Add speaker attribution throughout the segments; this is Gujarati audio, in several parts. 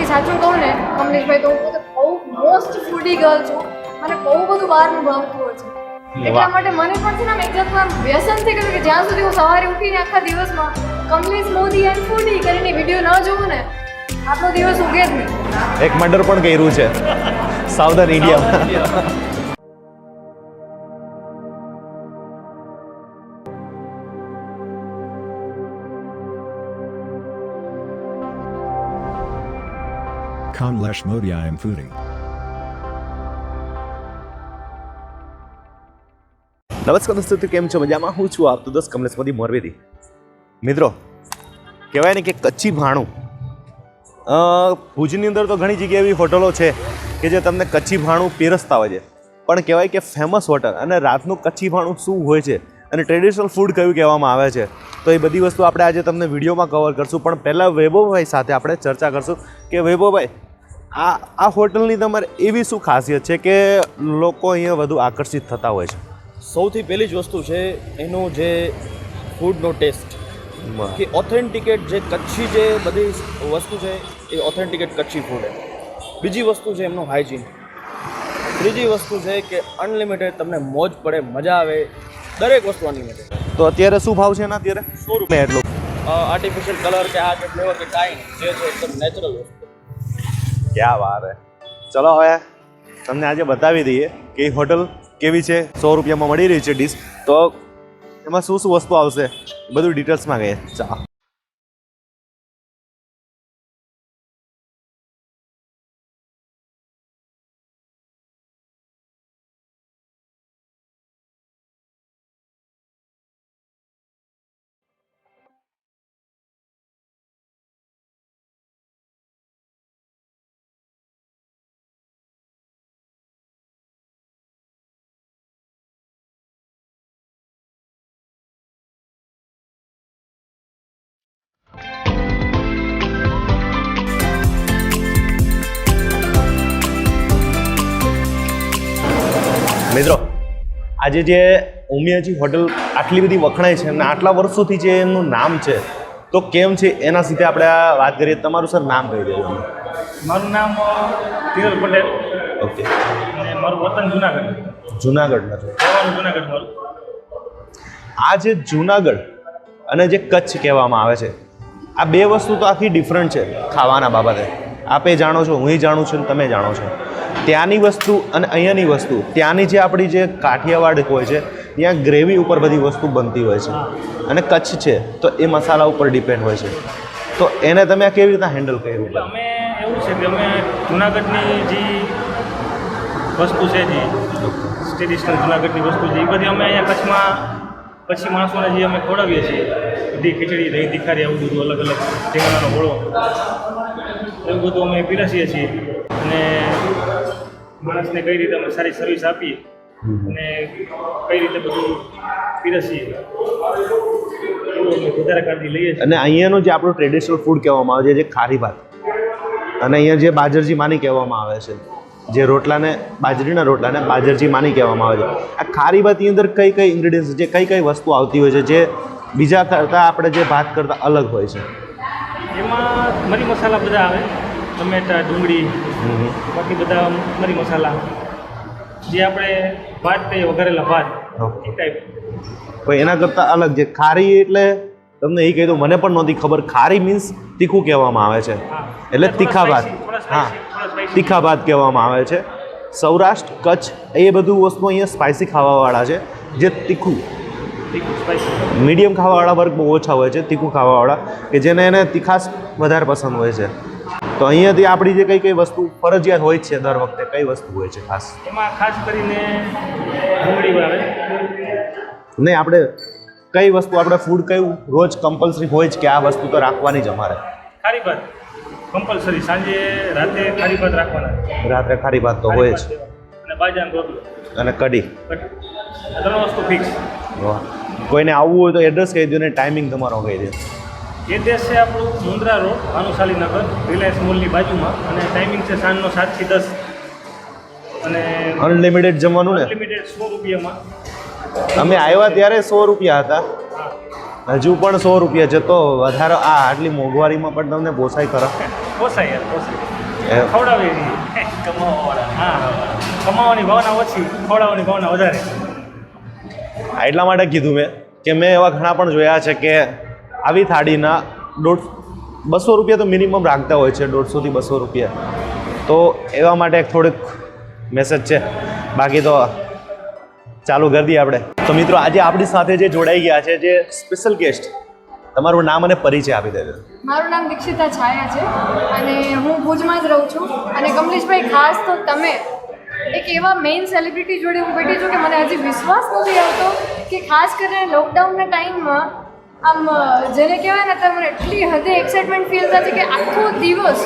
Speaker 1: સાચું કહું ને કમલેશભાઈ, તો હું પોતે બહુ મોસ્ટ ફૂડી ગર્લ છું. મને બહુ બધું બહારનું ભાવતું હોય છે. એટલા માટે મને પણ છે ને આમ એક જાતનું વ્યસન થઈ ગયું કે જ્યાં સુધી હું સવારે ઉઠીને આખા દિવસમાં કમલેશ મોદી એન્ડ ફૂડી કરીને વિડીયો ન જોઉં ને, આપણો દિવસ ઉગે જ નહીં.
Speaker 2: એક મર્ડર પણ કર્યું છે સાઉથર્ન ઇન્ડિયામાં.
Speaker 3: Kamlesh Modi I am fooding.
Speaker 2: નમસ્કાર દોસ્તો, કેમ છો? મજામાં? હું છું આપતો દોસ્ત કમલેશ મોદી મોરબીથી. મિત્રો, કહેવાય ને કે કચ્છી ભાણું, ભુજની અંદર તો ઘણી જગ્યાએ એવી હોટલો છે કે જે તમને કચ્છી ભાણું પીરસતા હોય છે, પણ કહેવાય કે ફેમસ હોટલ અને રાતનું કચ્છી ભાણું શું હોય છે અને ટ્રેડિશનલ ફૂડ કયું કહેવામાં આવે છે, તો એ બધી વસ્તુ આપણે આજે તમને વિડીયોમાં કવર કરશું. પણ પહેલાં વૈભવભાઈ સાથે આપણે ચર્ચા કરશું કે વૈભવભાઈ, આ હોટલની તમારે એવી શું ખાસિયત છે કે લોકો અહીંયા વધુ આકર્ષિત થતા હોય છે?
Speaker 4: સૌથી પહેલી જ વસ્તુ છે એનું જે ફૂડનો ટેસ્ટ, કે ઓથેન્ટિકેટ જે કચ્છી જે બધી વસ્તુ છે એ ઓથેન્ટિકેટ કચ્છી ફૂડ છે. બીજી વસ્તુ છે એમનું હાઇજીન. ત્રીજી વસ્તુ છે કે અનલિમિટેડ તમને મોજ પડે, મજા આવે, દરેક વસ્તુ અનલિમિટેડ.
Speaker 2: તો અત્યારે શું ભાવ છે એના? અત્યારે
Speaker 4: 100 રૂપિયા
Speaker 2: એટલો
Speaker 4: આર્ટિફિશિયલ કલર કે આ કે ફ્લેવર કે કાંઈ જે છે એકદમ નેચરલ વસ્તુ.
Speaker 2: ક્યાં વાત હે. ચલો હવે તમને આજે બતાવી દઈએ કે એ હોટલ કેવી છે. 100 રૂપિયામાં મળી રહી છે ડીશ, તો એમાં શું શું વસ્તુ આવશે બધું ડિટેલ્સમાં કહીએ. ચાલો. મિત્રો, આજે જે ઉમિયાજી હોટલ આટલી બધી વખણાય છે અને આટલા વર્ષોથી જે એમનું નામ છે, તો કેમ છે એના સીધે આપણે આ વાત કરીએ. તમારું સર નામ કહી દેજો.
Speaker 5: મારું નામ તિરલ પટેલ.
Speaker 2: ઓકે.
Speaker 5: અને મારું વતન જુનાગઢ.
Speaker 2: જુનાગઢમાં છો?
Speaker 5: રહેવાનું જુનાગઢ મારું.
Speaker 2: આ જે જુનાગઢ અને જે કચ્છ કહેવામાં આવે છે, આ બે વસ્તુ તો આખી ડિફરન્ટ છે ખાવાના બાબતે. આપે જાણો છો, હું જાણું છું અને તમે જાણો છો. ત્યાંની વસ્તુ અને અહીંયાની વસ્તુ, ત્યાંની જે આપણી જે કાઠિયાવાડ હોય છે ત્યાં ગ્રેવી ઉપર બધી વસ્તુ બનતી હોય છે, અને કચ્છ છે તો એ મસાલા ઉપર ડિપેન્ડ હોય છે. તો એને તમે આ કેવી રીતે હેન્ડલ કર્યું?
Speaker 5: એટલે અમે એવું છે કે અમે જુનાગઢની જે વસ્તુ છે, જે ટ્રેડિશનલ જુનાગઢની વસ્તુ છે, એ બધી અમે અહીંયા કચ્છમાં કચ્છી માણસોને જે અમે ખવડાવીએ છીએ. બધી ખીચડી, દહીં તીખારી, આવું બધું અલગ અલગ, રીંગણાનો ઓળો, એવું બધું અમે પીરસીએ છીએ. અને માણસને કઈ રીતે અમે સારી સર્વિસ આપીએ અને કઈ રીતે બધું પીરસીએ એવું અમે વધારે કાળજી લઈએ છીએ.
Speaker 2: અને અહીંયાનું જે આપણું ટ્રેડિશનલ ફૂડ કહેવામાં આવે છે, જે ખારી ભાત, અને અહીંયા જે બાજરજી માની કહેવામાં આવે છે, જે રોટલાને બાજરીના રોટલાને બાજરજી માની કહેવામાં આવે છે, આ ખારી ભાતની અંદર કઈ કઈ ઇન્ગ્રીડિયન્ટ્સ, જે કઈ કઈ વસ્તુ આવતી હોય છે જે બીજા કરતાં આપણે જે ભાત કરતાં અલગ હોય છે?
Speaker 5: એમાં મરી મસાલા બધા આવે, ટમેટા, ડુંગળી, બાકી બધા મરી મસાલા, જે આપણે ભાત કહીએ વઘારેલા ભાત, એ ટાઈપ.
Speaker 2: પણ એના કરતાં અલગ જે ખારી, એટલે તમને એ કહી દઉં, મને પણ નહોતી ખબર. ખારી મીન્સ તીખું કહેવામાં આવે છે, એટલે તીખા ભાત. હા, તીખા ભાત કહેવામાં આવે છે. સૌરાષ્ટ્ર, કચ્છ એ બધું વસ્તુ અહીંયા સ્પાઇસી ખાવાવાળા છે, જે તીખું મીડિયમ ખાવાવાળા વર્ગ બહુ ઓછા હોય છે, તીખું ખાવાવાળા કે જેને એને તીખાશ વધારે પસંદ હોય છે. તો અહીંયાથી આપણી જે કઈ કઈ વસ્તુ ફરજિયાત હોય છે દર વખતે, કઈ વસ્તુ હોય છે ખાસ?
Speaker 5: એમાં ખાસ કરીને ડુંગળી આવે.
Speaker 2: નહીં, આપણે કઈ વસ્તુ, આપણે ફૂડ કયું રોજ કમ્પલસરી હોય જ કે આ વસ્તુ તો રાખવાની જ અમારે?
Speaker 5: ખારી ભાત કમ્પલસરી, સાંજે રાતે ખારી ભાત રાખવાના.
Speaker 2: રાત્રે ખારી ભાત તો હોય જ,
Speaker 5: અને બાજરાનો રોટલો
Speaker 2: અને કઢી.
Speaker 5: આ ત્રણ વસ્તુ ફિક્સ.
Speaker 2: વાહ. કોઈને આવવું હોય તો એડ્રેસ કહી દો ને ટાઈમિંગ તમારો કહી દો.
Speaker 5: એડ્રેસ છે આપણું મુન્દ્રા રોડ, ભાનુશાલીનગર, રિલાયન્સ મોલની બાજુમાં, અને ટાઈમિંગ છે સાંજનો 7 થી 10. અને
Speaker 2: અનલિમિટેડ જમવાનું ને?
Speaker 5: અનલિમિટેડ 100 રૂપિયામાં.
Speaker 2: અમે આવ્યા ત્યારે 100 રૂપિયા હતા, હજુ પણ 100 રૂપિયા છે. તો વધારે આ આટલી મોંઘવારીમાં પણ તમને પોસાય ખરા?
Speaker 5: પોસાય યાર, પોસાય. ખવડાવીએ છીએ હા કમાવાની ભાવના ઓછી ખવડાવવાની ભાવના વધારે.
Speaker 2: એટલા માટે કીધું મેં કે મેં એવા ઘણા પણ જોયા છે કે આવી થાળીના 200 રૂપિયા તો મિનિમમ રાખતા હોય છે, 150 થી 200 રૂપિયા. તો એવા માટે થોડીક મેસેજ છે, બાકી તો ચાલુ કરી દઈએ આપણે. તો મિત્રો આજે આપણી સાથે જે જોડાઈ ગયા છે, જે સ્પેશિયલ ગેસ્ટ, તમારું નામ અને પરિચય આપી દેજો.
Speaker 1: મારું નામ દીક્ષિતા છાયા છે અને હું ભુજમાં જ રહું છું. અને કમલેશભાઈ, ખાસ તો તમે એક એવા મેઇન સેલિબ્રિટી જોડે હું બેઠી છું કે મને હજી વિશ્વાસ નથી આવતો કે ખાસ કરીને લોકડાઉનના ટાઈમમાં આમ જેને કહેવાય ને ત્યારે મને એટલી હદે એક્સાઇટમેન્ટ ફીલ થતી કે આખો દિવસ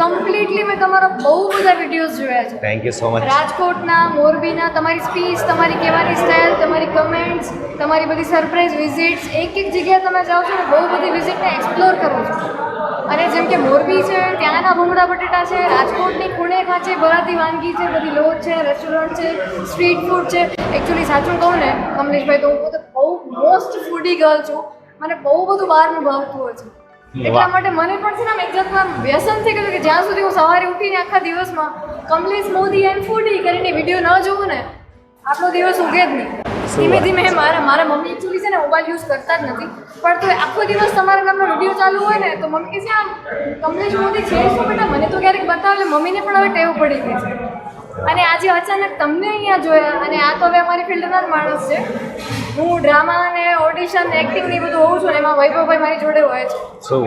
Speaker 1: કમ્પ્લીટલી મેં તમારા બહુ બધા વિડીયોઝ જોયા છે.
Speaker 2: Thank you so much.
Speaker 1: રાજકોટના, મોરબીના, તમારી સ્પીચ, તમારી કહેવાની સ્ટાઇલ, તમારી કમેન્ટ્સ, તમારી બધી સરપ્રાઈઝ વિઝિટ્સ, એક જગ્યાએ તમે જાઓ છો ને બહુ બધી વિઝિટને એક્સપ્લોર કરો છો. અને જેમ કે મોરબી છે, ત્યાંના ભૂંગળા બટેટા છે, રાજકોટની ખૂણે ખાંચે ભરાતી વાનગી છે, બધી લોજ છે, રેસ્ટોરન્ટ છે, સ્ટ્રીટ ફૂડ છે. એકચ્યુઅલી સાચું કહું ને કમલેશભાઈ, તો હું પોતે બહુ મોસ્ટ ફૂડી ગર્લ છું. મને બહુ બધું બહારનું ભાવતું હોય છે. એટલા માટે મને પણ છે ને આમ એક જાતનું આમ વ્યસન થઈ ગયું કે જ્યાં સુધી હું સવારે ઉઠીને આખા દિવસમાં કમલેશ મોદી એન્ડ ફૂડી કરીને વિડીયો ન જોઉં ને આપણો દિવસ ઉગે જ નહીં. ધીમે ધીમે મારા મમ્મી એકચ્યુઅલી છે ને મોબાઈલ યુઝ કરતા જ નથી, પણ તો આખો દિવસ તમારા નામનો વિડીયો ચાલુ હોય ને તો મમ્મી કહે છે આમ કમલેશ મોદી છે શું બેટા, મને તો ક્યારેક બતાવે. એટલે મમ્મીને પણ હવે ટેવ પડી ગઈ છે. અને આજે અચાનક તમને અહીંયા જોયા, અને આ તો હવે અમારી ફિલ્ડના જ માણસ છે. હું ડ્રામા અને ઓડિશન એક્ટિંગ ને બધું હોઉં છું ને એમાં વૈભવભાઈ મારી જોડે હોય છે.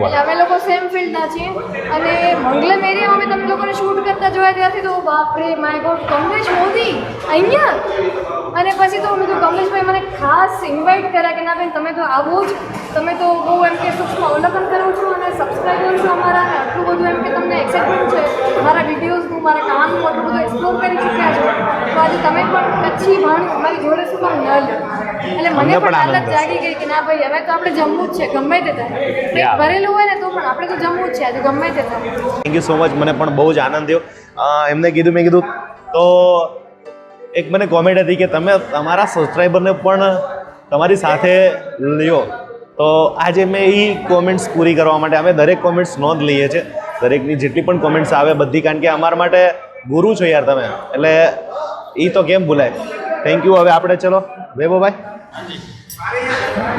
Speaker 1: એટલે અમે લોકો સેમ ફિલ્ડના છીએ. અને મંગલમ એરિયામાં અમે તમે લોકોને શૂટ કરતા જોયા ત્યાંથી તો બાપરે માય ગોડ, કમલેશ મોદી અહીંયા. અને પછી તો મેં તો કમલેશભાઈ મને ખાસ ઇન્વાઇટ કર્યા કે ના બેન તમે તો આવો જ, તમે તો બહુ એમ કે સૂક્ષ્મ અવલોકન કરું છું અને સબસ્ક્રાઈબર છો અમારા, અને આટલું બધું એમ કે તમને એક્સાઇટમેન્ટ છે મારા વિડીયોઝનું, મારા કામનું આટલું બધું એક્સપ્લોર કરી ચૂક્યા છો. તો આજે તમે પણ કચ્છી ભાણું અમારી જોડે શું કામ ન લો. એટલે મને પણ હાલત જાગી ગઈ કે ના ભાઈ હવે તો આપણે જમવું જ છે ગમે તે થાય. પેટ ભરેલું હોય ને તો પણ આપણે તો જમવું જ છે આજે ગમે તે થાય.
Speaker 2: Thank you so much. મને પણ બહુ જ આનંદ થયો. એમને કીધું, મેં કીધું તો એક મને કોમેન્ટ હતી કે તમે તમારા સબસ્ક્રાઈબરને પણ તમારી સાથે લ્યો. તો આજે મેં એ કોમેન્ટ્સ પૂરી કરવા માટે અમે દરેક કોમેન્ટ્સ નોંધ લઈએ છીએ. દરેકની જેટલી પણ કોમેન્ટ્સ આવે બધી, કારણ કે અમારા માટે ગુરુ છો યાર તમે, એટલે એ તો કેમ ભૂલાય. Thank you. હવે આપણે ચલો વૈભવભાઈ,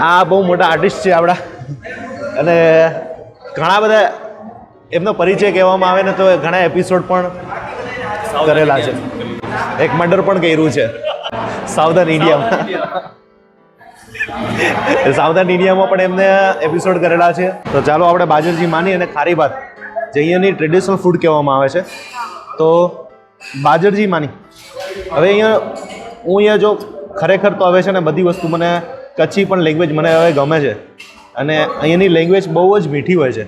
Speaker 2: આ બહુ મોટા આર્ટિસ્ટ છે આપણા, અને ઘણા બધા એમનો પરિચય કહેવામાં આવે ને તો ઘણા એપિસોડ પણ કરેલા છે. એક મર્ડર પણ કર્યું છે સાઉથર્ન ઇન્ડિયામાં. સાઉથર્ન ઇન્ડિયામાં પણ એમને એપિસોડ કરેલા છે. તો ચાલો આપણે બાજરજી માની અને ખારી ભાત, જે અહીંયાની ટ્રેડિશનલ ફૂડ કહેવામાં આવે છે, તો બાજરજી માની. હવે અહીંયા હું અહીંયા જો ખરેખર તો હવે છે ને બધી વસ્તુ મને કચ્છી પણ લેંગ્વેજ મને હવે ગમે છે, અને અહીંયાની લેંગ્વેજ બહુ જ મીઠી હોય છે.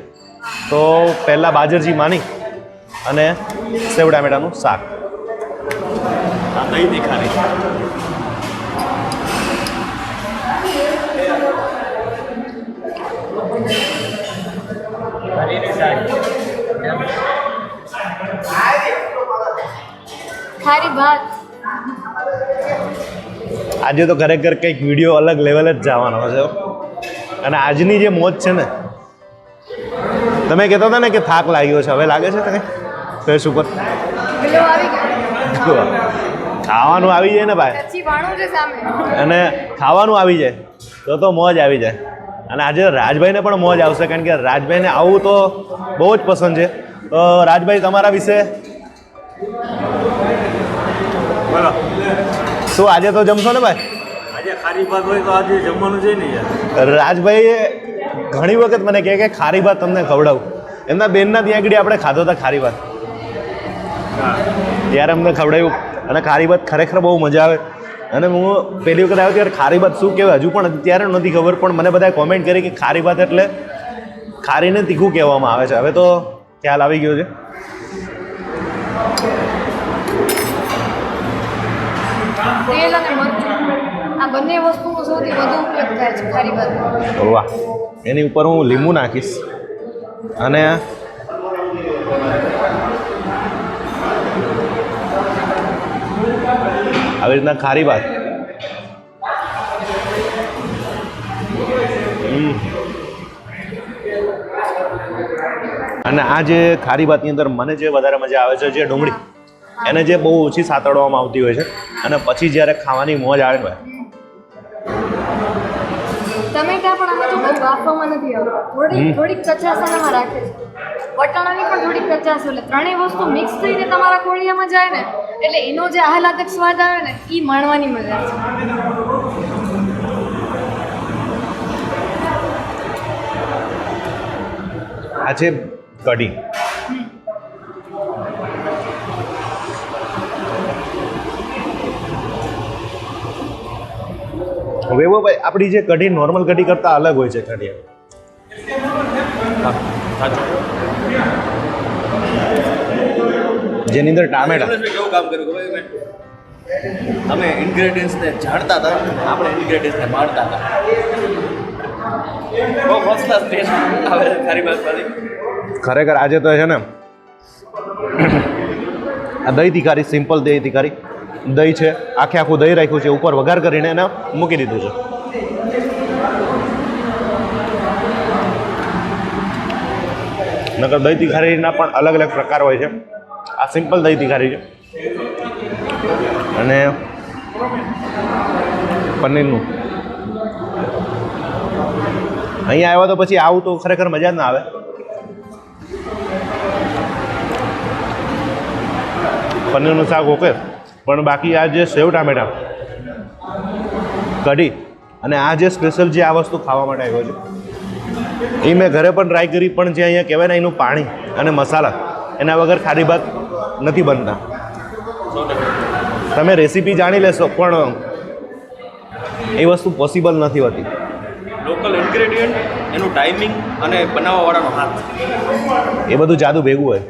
Speaker 2: તો પહેલાં બાજરજી માની અને સેવ ટામેટાનું શાક. દહીં તીખાની
Speaker 1: ખારી ભાત.
Speaker 2: આજે તો ખરેખર કંઈક વિડીયો અલગ લેવલ જ જવાનો છે. અને આજની જે મોજ છે ને, તમે કહેતા હતા ને કે થાક લાગ્યો છે, હવે લાગે છે તને ફેસ ઉપર?
Speaker 1: ગ્લો આવી ગયો.
Speaker 2: ખાવાનું આવી જાય ને ભાઈ,
Speaker 1: કચ્છી ભાણું છે સામે,
Speaker 2: અને ખાવાનું આવી જાય તો મોજ આવી જાય. અને આજે રાજભાઈને પણ મોજ આવશે, કારણ કે રાજભાઈને આવું તો બહુ જ પસંદ છે. તો રાજભાઈ, તમારા વિશે બોલો. શું આજે તો જમશો ને ભાઈ?
Speaker 6: આજે ખારી ભાત હોય તો આજે જમવાનું છે ને યાર.
Speaker 2: રાજભાઈએ ઘણી વખત મને કહે કે ખારી ભાત તમને ખવડાવું. એમના બેનના ત્યાં આગળ આપણે ખાધો હતા ખારી ભાત, ત્યારે અમને ખવડાવ્યું. અને ખારી ભાત ખરેખર બહુ મજા આવે. અને હું પહેલી વખત આવ્યો ત્યારે ખારી ભાત શું કહેવાય હજુ પણ ત્યારે નથી ખબર, પણ મને બધાએ કોમેન્ટ કરી કે ખારી ભાત એટલે ખારીને તીખું કહેવામાં આવે છે. હવે તો ખ્યાલ આવી ગયો છે.
Speaker 1: તેલ અને મરચું આ બંને વસ્તુનો સૌથી વધુ ઉપયોગ થાય છે ખારી ભાતમાં.
Speaker 2: વાહ. એની ઉપર હું લીંબુ નાખીશ અને આવી રીતના ખારી ભાત. અને આ જે ખારી ભાતની અંદર મને જે વધારે મજા આવે છે જે ડુંગળી એને જે બહુ ઓછી સાતળવામાં આવતી હોય છે અને પછી જ્યારે ખાવાની મોજ આવે ને
Speaker 1: ટમેટા પણ આમાં તો બહુ બાફવામાં નથી આવતા, થોડીક કચાસામાં રાખે છે. વટાણાની પણ થોડીક કચાસ, એટલે ત્રણેય વસ્તુ મિક્સ થઈને તમારા કોળિયામાં જાય ને એટલે એનો જે આહલાદક સ્વાદ આવે ને એ માણવાની મજા છે.
Speaker 2: આ છે કઢી. વૈભવભાઈ આપણી જે કઢી નોર્મલ કઢી કરતા અલગ હોય છે કઢી. જેની અંદર ટામેટા
Speaker 4: કેવું કામ કર્યું ખબર છે? અમે ઇન્ગ્રેડિયન્ટ્સને જાણતા હતા, આપણે ઇન્ગ્રેડિયન્ટ્સને માણતા હતા. બહુ ફર્સ્ટ ક્લાસ ટેસ્ટ આવે છે ખારી ભાતવાળી.
Speaker 2: ખરેખર આજે તો છે ને આ દહીં તિખારી, સિમ્પલ દહીં તિખારી. દહીં છે, આખે આખું દહીં રાખ્યું છે, ઉપર વઘાર કરીને એને મૂકી દીધું છે. નકર દહીં તિખારીના પણ અલગ અલગ પ્રકાર હોય છે. આ સિમ્પલ દહીં તિખારી છે અને પનીરનું. અહીંયા આવ્યા તો પછી આવું તો ખરેખર મજા જ ના આવે. પનીરનું શાક ઓકે, પણ બાકી આ જે સેવ ટામેટા કઢી અને આ જે સ્પેશિયલ જે આ વસ્તુ ખાવા માટે આવ્યો છે એ મેં ઘરે પણ ટ્રાય કરી, પણ જે અહીંયા કહેવાય ને એનું પાણી અને મસાલા એના વગર ખારી ભાત નથી બનતા. તમે રેસીપી જાણી લેશો પણ એ વસ્તુ પોસિબલ નથી હોતી.
Speaker 4: લોકલ ઇન્ગ્રેડિયન્ટ, એનું ટાઈમિંગ અને બનાવવાવાળાનો હાથ,
Speaker 2: એ બધું જાદુ ભેગું હોય.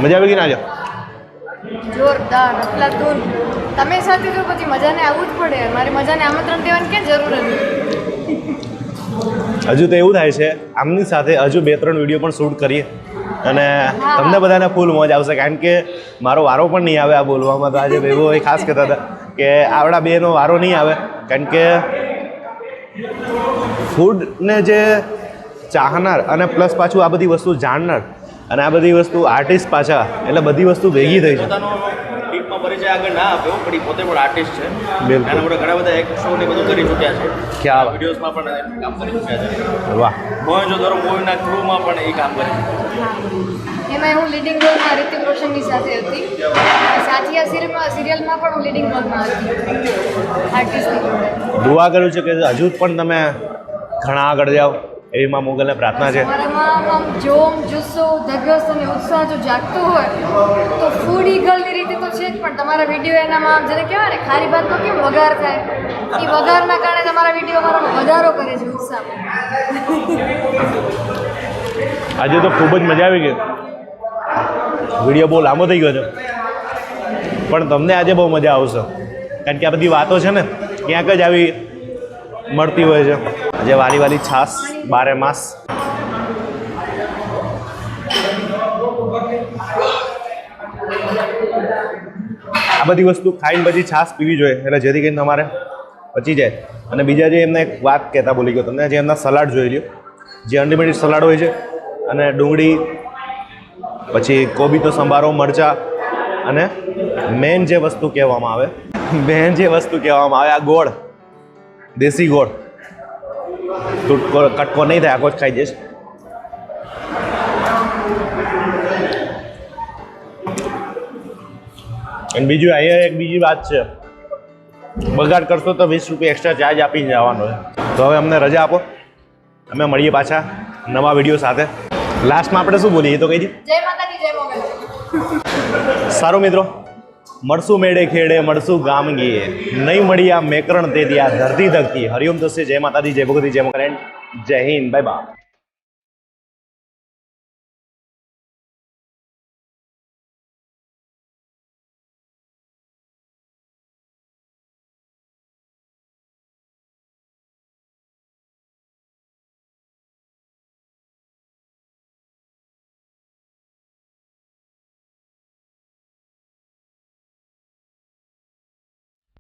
Speaker 2: મજા આવી ગઈ ને આજે?
Speaker 1: જોરદાર, અફલાતૂન. તમે સાથે તો પછી મજાને આવવું જ પડે. મારે મજાને આમંત્રણ દેવાની ક્યાં જરૂર હતી?
Speaker 2: હજુ તો એવું થાય છે આમની સાથે હજુ 2-3 વિડીયો પણ શૂટ કરીએ અને તમને બધાને ફૂલ મોજ આવશે, કારણ કે મારો વારો પણ નહીં આવે આ બોલવામાં. તો આજે ભેગો એ ખાસ કહેતા હતા કે આવડા બેનો વારો નહીં આવે, કારણ કે ફૂડને જે ચાહનાર અને પ્લસ પાછું આ બધી વસ્તુ જાણનાર અને આ બધી વસ્તુ આર્ટિસ્ટ પાછા, એટલે બધી વસ્તુ ભેગી થઈ છે.
Speaker 4: પોતાનો ટીમમાં પરિચય આગળ ના આપ્યો, પણ એ પોતે પણ આર્ટિસ્ટ છે.
Speaker 2: બિલકુલ.
Speaker 4: એના માટે ઘણા બધા એક શો ને બધું કરી ચૂક્યા છે.
Speaker 2: ખ્યાલ આવે.
Speaker 4: વિડીયોઝમાં પણ કામ કરી ચૂક્યા છે.
Speaker 2: વાહ.
Speaker 4: મોહેંજો-દડો મૂવીના ક્રૂમાં પણ એ કામ કરે છે.
Speaker 1: એમાં હું લીડિંગ રોલમાં રિતિક રોશનની સાથે હતી. સાથિયા સિરિયલમાં પણ હું લીડિંગ રોલમાં હતી આર્ટિસ્ટની જોડે.
Speaker 2: દુઆ કર્યું છે કે હજુ પણ તમે ઘણા આગળ જાઓ, એવી માં મોગલને પ્રાર્થના છે.
Speaker 1: તમારામાં આમ જોમ, જુસ્સો, ધગસ અને ઉત્સાહ જો જાગતો હોય તો ફૂડ ઈગલની રીતે તો છે જ, પણ તમારા વિડીયો એનામાં આમ જેને કહેવાય ને ખારી ભાતનો કેમ વઘાર થાય, એ વઘારના કારણે તમારા વિડીયો મારામાં વધારો કરે છે ઉત્સાહમાં.
Speaker 2: આજે તો ખૂબ જ મજા આવી ગઈ. વિડીયો બહુ લાંબો થઈ ગયો છે, પણ તમને આજે બહુ મજા આવશે, કારણ કે આ બધી વાતો છે ને ક્યાંક જ આવી મળતી હોય છે. આજે વાલી વાલી છાશ 12 માસ. આ બધી વસ્તુ ખાઈને પછી છાશ પીવી જોઈએ, એટલે જેથી કરીને તમારે પચી જાય. અને બીજા જે એમને એક વાત કહેતા ભૂલી ગયો તમને, જે એમના સલાડ જોઈ લ્યો, જે અનલિમિટેડ સલાડ હોય છે અને ડુંગળી પછી કોબી તો સંભારો, મરચાં અને મેન જે વસ્તુ કહેવામાં આવે આ ગોળ, દેશી ગોળ. તૂટકો કટકો નહીં થાય, આખો જ ખાઈ જઈશ. અને બીજું અહીંયા એક બીજી વાત છે, બગાડ કરશો તો 20 રૂપિયા એક્સ્ટ્રા ચાર્જ આપીને જવાનો છે. તો હવે અમને રજા આપો, અમે મળીએ પાછા નવા વિડીયો સાથે. લાસ્ટમાં આપણે શું બોલીએ તો કહી દઈએ.
Speaker 1: જય માતાજી, જય મોગલ.
Speaker 2: સારું મિત્રો, મળશું મેળે ખેડે, મળશું ગામગીએ, નહીં મળી આ મેકરણ તે દી આ ધરતી ધકતી. હરિઓમ તસ્ય, જય માતાજી, જય ભગવતી, જય મોગલ, જય હિન્દ, બાય બાય.